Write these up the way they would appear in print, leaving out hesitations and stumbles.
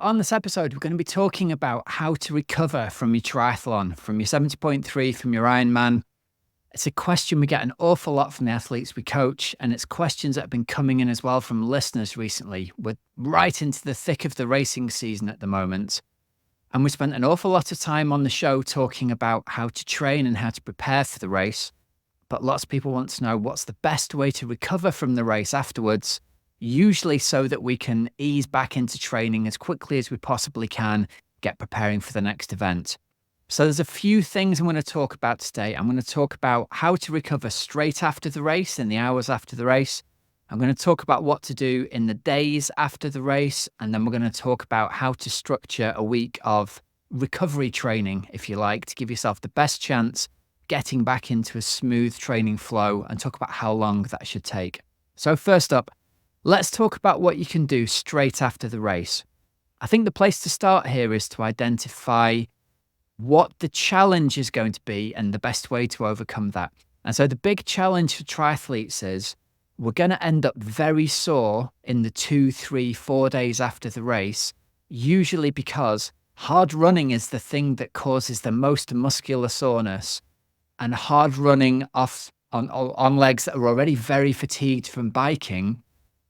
On this episode, we're going to be talking about how to recover from your triathlon, from your 70.3, from your Ironman. It's a question we get an awful lot from the athletes we coach, and it's questions that have been coming in as well from listeners recently. We're right into the thick of the racing season at the moment, and we spent an awful lot of time on the show talking about how to train and how to prepare for the race. But lots of people want to know what's the best way to recover from the race afterwards, usually so that we can ease back into training as quickly as we possibly can, get preparing for the next event. So there's a few things I'm going to talk about today. I'm going to talk about how to recover straight after the race, in the hours after the race. I'm going to talk about what to do in the days after the race. And then we're going to talk about how to structure a week of recovery training, if you like, to give yourself the best chance getting back into a smooth training flow, and talk about how long that should take. So first up, let's talk about what you can do straight after the race. I think the place to start here is to identify what the challenge is going to be and the best way to overcome that. And so the big challenge for triathletes is we're going to end up very sore in the 2, 3, 4 days after the race, usually because hard running is the thing that causes the most muscular soreness, and hard running on legs that are already very fatigued from biking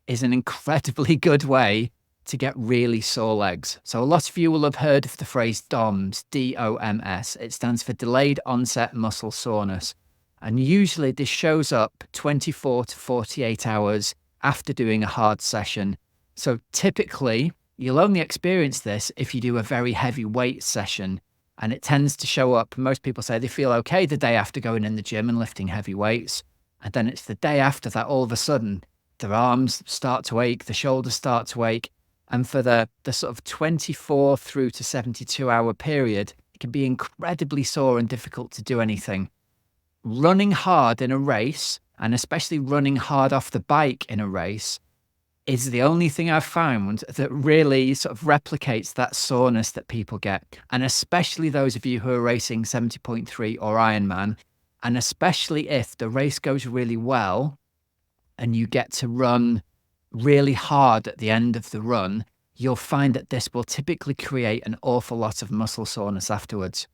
is an incredibly good way to get really sore legs. So a lot of you will have heard of the phrase DOMS, D-O-M-S. It stands for delayed onset muscle soreness. And usually this shows up 24 to 48 hours after doing a hard session. So typically you'll only experience this if you do a very heavy weight session. And it tends to show up, most people say they feel okay the day after going in the gym and lifting heavy weights. And then it's the day after that all of a sudden their arms start to ache, the shoulders start to ache. And for the sort of 24 through to 72 hour period, it can be incredibly sore and difficult to do anything. Running hard in a race, and especially running hard off the bike in a race, is the only thing I've found that really sort of replicates that soreness that people get. And especially those of you who are racing 70.3 or Ironman, and especially if the race goes really well and you get to run really hard at the end of the run, you'll find that this will typically create an awful lot of muscle soreness afterwards.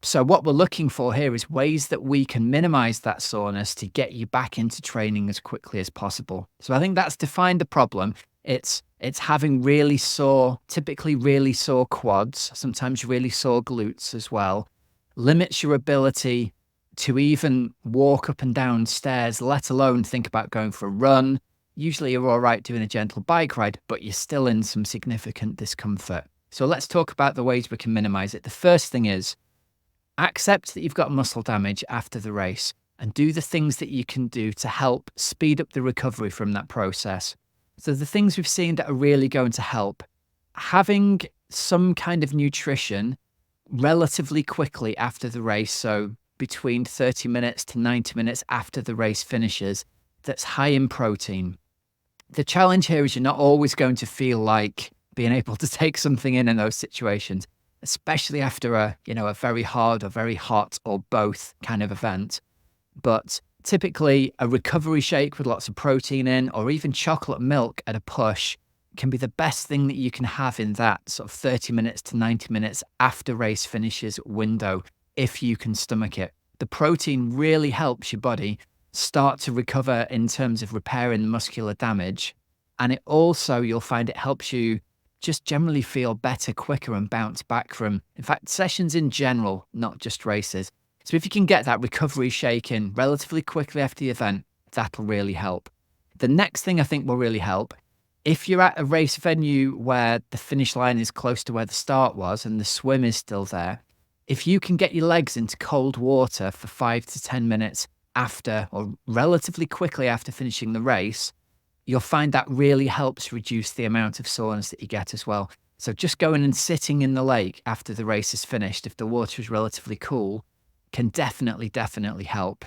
So what we're looking for here is ways that we can minimize that soreness to get you back into training as quickly as possible. So I think that's defined the problem. It's having really sore, typically really sore quads, sometimes really sore glutes as well, limits your ability to even walk up and down stairs, let alone think about going for a run. Usually you're all right doing a gentle bike ride, but you're still in some significant discomfort. So let's talk about the ways we can minimize it. The first thing is accept that you've got muscle damage after the race and do the things that you can do to help speed up the recovery from that process. So the things we've seen that are really going to help, having some kind of nutrition relatively quickly after the race, so between 30 minutes to 90 minutes after the race finishes, that's high in protein. The challenge here is you're not always going to feel like being able to take something in those situations, especially after a very hard or very hot or both kind of event. But typically a recovery shake with lots of protein in, or even chocolate milk at a push, can be the best thing that you can have in that sort of 30 minutes to 90 minutes after race finishes window, if you can stomach it. The protein really helps your body start to recover in terms of repairing muscular damage. And it also, you'll find it helps you just generally feel better, quicker, and bounce back from, in fact, sessions in general, not just races. So if you can get that recovery shake in relatively quickly after the event, that'll really help. The next thing I think will really help, if you're at a race venue where the finish line is close to where the start was and the swim is still there, if you can get your legs into cold water for 5 to 10 minutes after, or relatively quickly after finishing the race, you'll find that really helps reduce the amount of soreness that you get as well. So just going and sitting in the lake after the race is finished, if the water is relatively cool, can definitely help.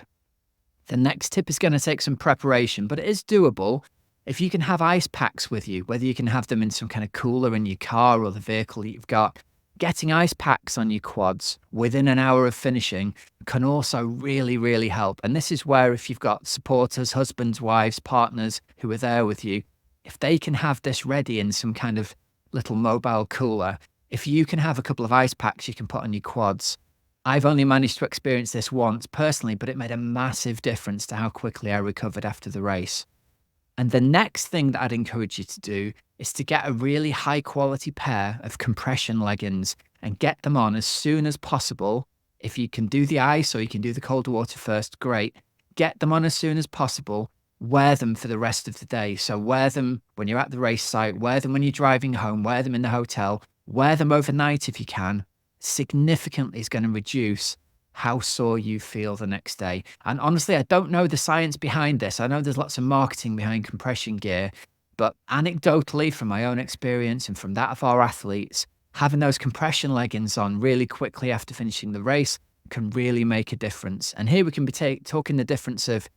The next tip is going to take some preparation, but it is doable. If you can have ice packs with you, whether you can have them in some kind of cooler in your car or the vehicle that you've got, getting ice packs on your quads within an hour of finishing can also really help. And this is where, if you've got supporters, husbands, wives, partners who are there with you, if they can have this ready in some kind of little mobile cooler. If you can have a couple of ice packs you can put on your quads. I've only managed to experience this once personally, but it made a massive difference to how quickly I recovered after the race. And the next thing that I'd encourage you to do is to get a really high quality pair of compression leggings and get them on as soon as possible. If you can do the ice or you can do the cold water first, great. Get them on as soon as possible. Wear them for the rest of the day. So wear them when you're at the race site, wear them when you're driving home, wear them in the hotel, wear them overnight if you can. Significantly is going to reduce how sore you feel the next day. And honestly, I don't know the science behind this. I know there's lots of marketing behind compression gear, but anecdotally from my own experience and from that of our athletes, having those compression leggings on really quickly after finishing the race can really make a difference. And here we can be talking the difference of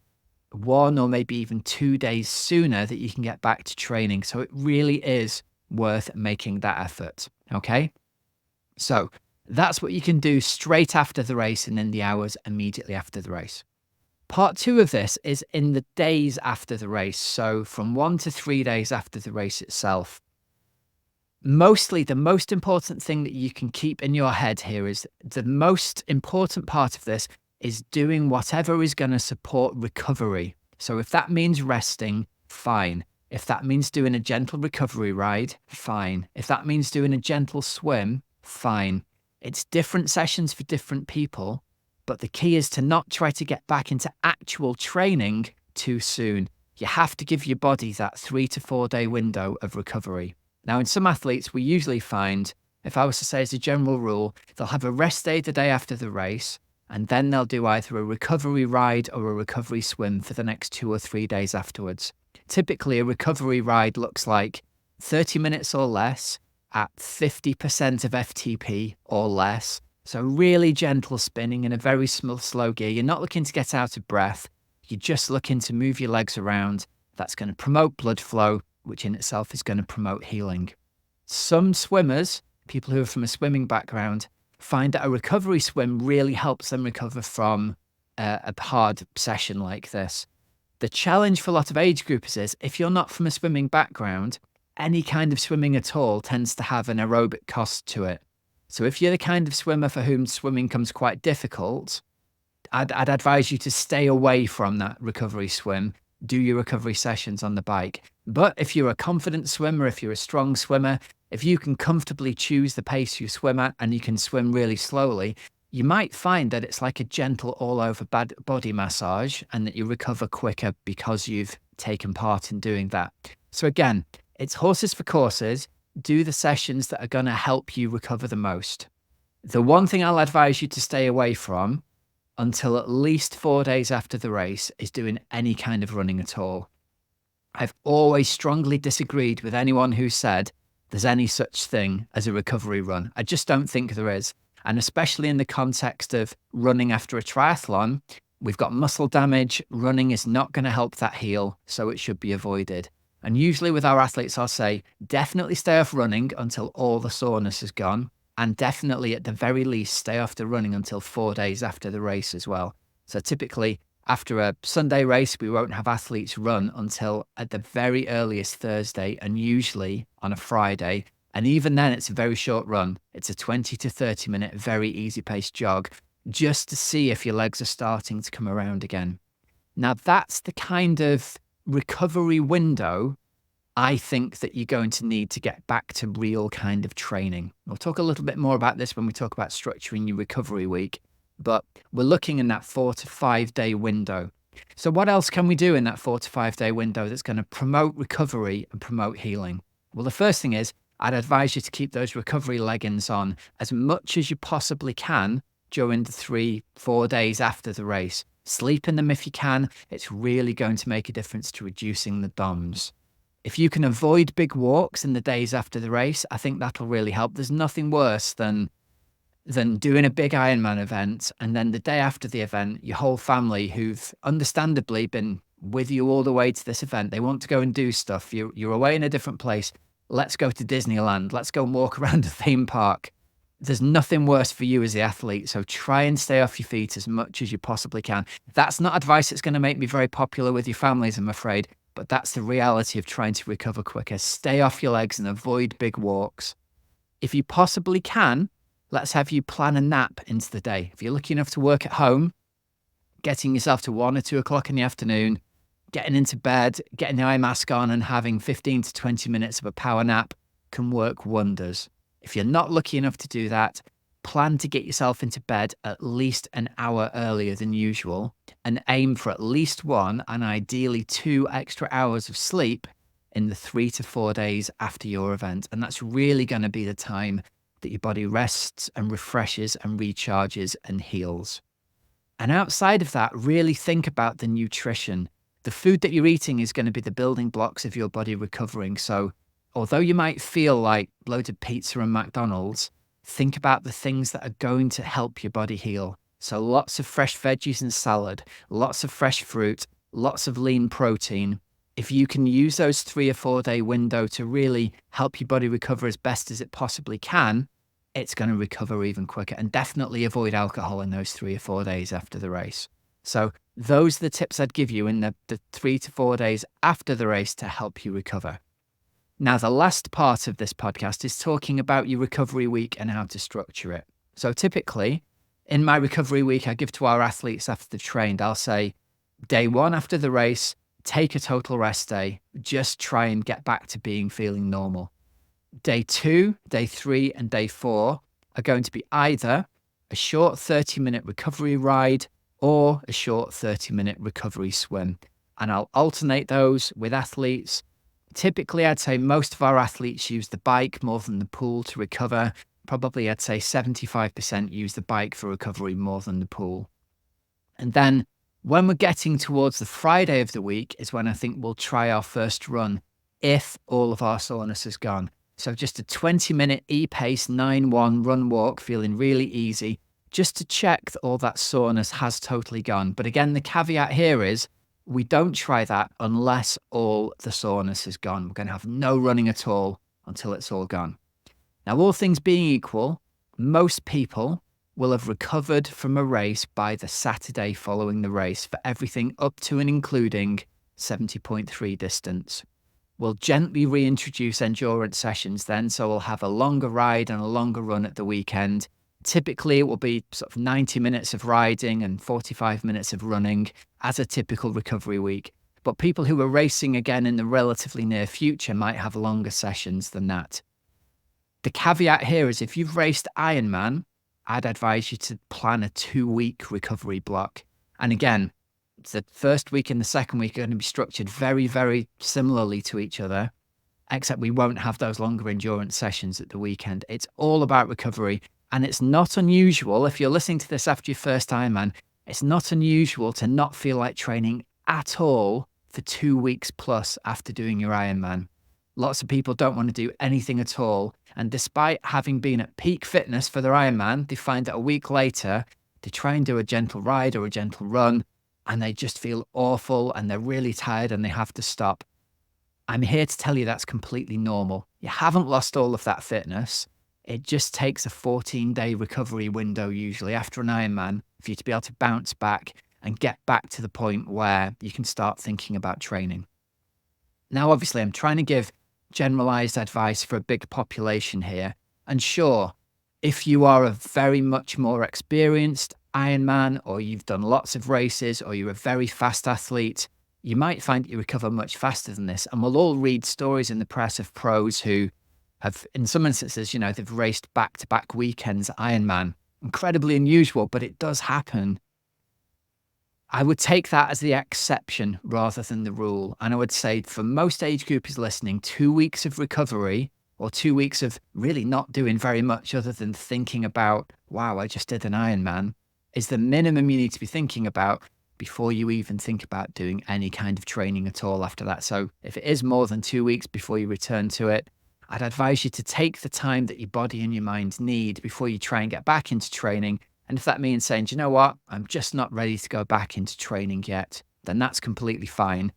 1 or maybe even 2 days sooner that you can get back to training. So it really is worth making that effort. Okay. So that's what you can do straight after the race and in the hours immediately after the race. Part 2 of this is in the days after the race. So from 1 to 3 days after the race itself. Mostly the most important thing that you can keep in your head here is the most important part of this is doing whatever is going to support recovery. So if that means resting, fine. If that means doing a gentle recovery ride, fine. If that means doing a gentle swim, fine. It's different sessions for different people, but the key is to not try to get back into actual training too soon. You have to give your body that 3 to 4 day window of recovery. Now, in some athletes, we usually find, if I was to say as a general rule, they'll have a rest day the day after the race, and then they'll do either a recovery ride or a recovery swim for the next 2 or 3 days afterwards. Typically, a recovery ride looks like 30 minutes or less at 50% of FTP or less. So really gentle spinning in a very slow gear. You're not looking to get out of breath. You're just looking to move your legs around. That's going to promote blood flow, which in itself is going to promote healing. Some swimmers, people who are from a swimming background, find that a recovery swim really helps them recover from a hard session like this. The challenge for a lot of age groupers is if you're not from a swimming background, any kind of swimming at all tends to have an aerobic cost to it. So if you're the kind of swimmer for whom swimming comes quite difficult, I'd advise you to stay away from that recovery swim. Do your recovery sessions on the bike. But if you're a confident swimmer, if you're a strong swimmer, if you can comfortably choose the pace you swim at and you can swim really slowly, you might find that it's like a gentle all over body massage and that you recover quicker because you've taken part in doing that. So again, it's horses for courses. Do the sessions that are going to help you recover the most. The one thing I'll advise you to stay away from until at least 4 days after the race is doing any kind of running at all. I've always strongly disagreed with anyone who said there's any such thing as a recovery run. I just don't think there is. And especially in the context of running after a triathlon, we've got muscle damage. Running is not going to help that heal, so it should be avoided. And usually with our athletes, I'll say, definitely stay off running until all the soreness is gone. And definitely, at the very least, stay off the running until 4 days after the race as well. So typically, after a Sunday race, we won't have athletes run until at the very earliest Thursday and usually on a Friday. And even then, it's a very short run. It's a 20 to 30 minute, very easy paced jog just to see if your legs are starting to come around again. Now, that's the kind of recovery window I think that you're going to need to get back to real kind of training. We'll talk a little bit more about this when we talk about structuring your recovery week, but we're looking in that 4 to 5 day window. So what else can we do in that 4 to 5 day window that's going to promote recovery and promote healing? Well, the first thing is I'd advise you to keep those recovery leggings on as much as you possibly can during the 3-4 days after the race. Sleep in them if you can. It's really going to make a difference to reducing the DOMS. If you can avoid big walks in the days after the race, I think that'll really help. There's nothing worse than doing a big Ironman event and then the day after the event, your whole family who've understandably been with you all the way to this event, they want to go and do stuff. You're away in a different place. Let's go to Disneyland. Let's go and walk around a theme park. There's nothing worse for you as the athlete, so try and stay off your feet as much as you possibly can. That's not advice that's going to make me very popular with your families, I'm afraid. but that's the reality of trying to recover quicker. Stay off your legs and avoid big walks. If you possibly can, let's have you plan a nap into the day. If you're lucky enough to work at home, getting yourself to 1 or 2 o'clock in the afternoon, getting into bed, getting the eye mask on and having 15 to 20 minutes of a power nap can work wonders. If you're not lucky enough to do that, plan to get yourself into bed at least an hour earlier than usual and aim for at least 1 and ideally 2 extra hours of sleep in the 3 to 4 days after your event. And that's really going to be the time that your body rests and refreshes and recharges and heals. And outside of that, really think about the nutrition. The food that you're eating is going to be the building blocks of your body recovering. So although you might feel like loads of pizza and McDonald's, think about the things that are going to help your body heal. So lots of fresh veggies and salad, lots of fresh fruit, lots of lean protein. If you can use those 3 or 4 day window to really help your body recover as best as it possibly can, it's going to recover even quicker. And definitely avoid alcohol in those 3 or 4 days after the race. So those are the tips I'd give you in the 3 to 4 days after the race to help you recover. Now, the last part of this podcast is talking about your recovery week and how to structure it. So typically, in my recovery week, I give to our athletes after they've trained, I'll say, day 1 after the race, take a total rest day. Just try and get back to feeling normal. Day 2, day 3, and day 4 are going to be either a short 30-minute recovery ride or a short 30-minute recovery swim. And I'll alternate those with athletes. Typically, I'd say most of our athletes use the bike more than the pool to recover. Probably, I'd say 75% use the bike for recovery more than the pool. And then when we're getting towards the Friday of the week is when I think we'll try our first run if all of our soreness is gone. So just a 20-minute e-pace 9-1 run walk, feeling really easy, just to check that all that soreness has totally gone. But again, the caveat here is we don't try that unless all the soreness is gone. We're going to have no running at all until it's all gone. Now, all things being equal, most people will have recovered from a race by the Saturday following the race for everything up to and including 70.3 distance. We'll gently reintroduce endurance sessions then, so we'll have a longer ride and a longer run at the weekend. Typically, it will be sort of 90 minutes of riding and 45 minutes of running as a typical recovery week. But people who are racing again in the relatively near future might have longer sessions than that. The caveat here is if you've raced Ironman, I'd advise you to plan a 2-week recovery block. And again, the first week and the second week are going to be structured very, very similarly to each other, except we won't have those longer endurance sessions at the weekend. It's all about recovery. And it's not unusual, if you're listening to this after your first Ironman, it's not unusual to not feel like training at all for 2 weeks plus after doing your Ironman. Lots of people don't want to do anything at all. And despite having been at peak fitness for their Ironman, they find that a week later, they try and do a gentle ride or a gentle run, and they just feel awful and they're really tired and they have to stop. I'm here to tell you that's completely normal. You haven't lost all of that fitness. It just takes a 14-day recovery window usually after an Ironman for you to be able to bounce back and get back to the point where you can start thinking about training. Now, obviously, I'm trying to give generalized advice for a big population here. And sure, if you are a very much more experienced Ironman, or you've done lots of races, or you're a very fast athlete, you might find you recover much faster than this. And we'll all read stories in the press of pros who have, in some instances, they've raced back-to-back weekends Ironman. Incredibly unusual, but it does happen. I would take that as the exception rather than the rule. And I would say for most age groupers listening, 2 weeks of recovery or 2 weeks of really not doing very much other than thinking about, wow, I just did an Ironman, is the minimum you need to be thinking about before you even think about doing any kind of training at all after that. So if it is more than 2 weeks before you return to it, I'd advise you to take the time that your body and your mind need before you try and get back into training. And if that means saying, do you know what, I'm just not ready to go back into training yet, then that's completely fine.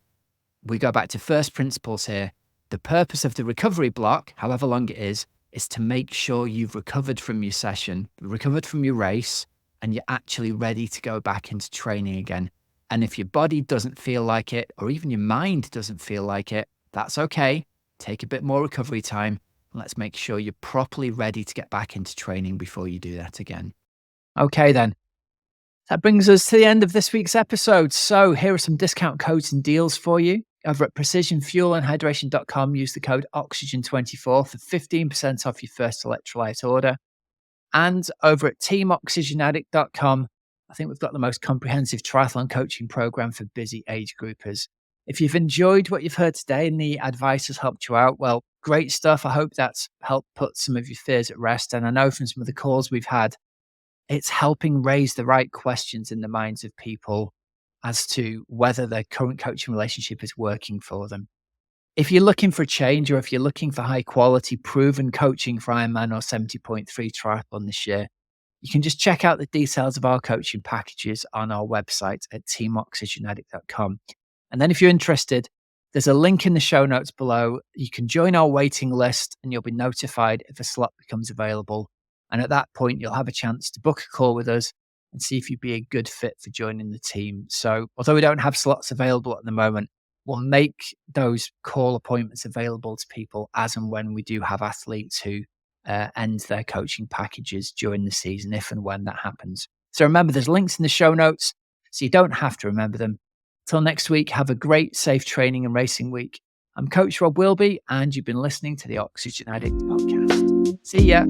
We go back to first principles here. The purpose of the recovery block, however long it is to make sure you've recovered from your session, recovered from your race, and you're actually ready to go back into training again. And if your body doesn't feel like it, or even your mind doesn't feel like it, that's okay. Take a bit more recovery time. And let's make sure you're properly ready to get back into training before you do that again. Okay, then. That brings us to the end of this week's episode. So here are some discount codes and deals for you. Over at precisionfuelandhydration.com, use the code OXYGEN24 for 15% off your first electrolyte order. And over at teamoxygenaddict.com, I think we've got the most comprehensive triathlon coaching program for busy age groupers. If you've enjoyed what you've heard today and the advice has helped you out, well, great stuff. I hope that's helped put some of your fears at rest. And I know from some of the calls we've had, it's helping raise the right questions in the minds of people as to whether their current coaching relationship is working for them. If you're looking for a change, or if you're looking for high quality, proven coaching for Ironman or 70.3 triathlon this year, you can just check out the details of our coaching packages on our website at teamoxygenaddict.com. And then if you're interested, there's a link in the show notes below. You can join our waiting list and you'll be notified if a slot becomes available. And at that point, you'll have a chance to book a call with us and see if you'd be a good fit for joining the team. So although we don't have slots available at the moment, we'll make those call appointments available to people as and when we do have athletes who end their coaching packages during the season, if and when that happens. So remember, there's links in the show notes, so you don't have to remember them. Till next week, have a great, safe training and racing week. I'm Coach Rob Wilby, and you've been listening to the Oxygen Addict podcast. See ya.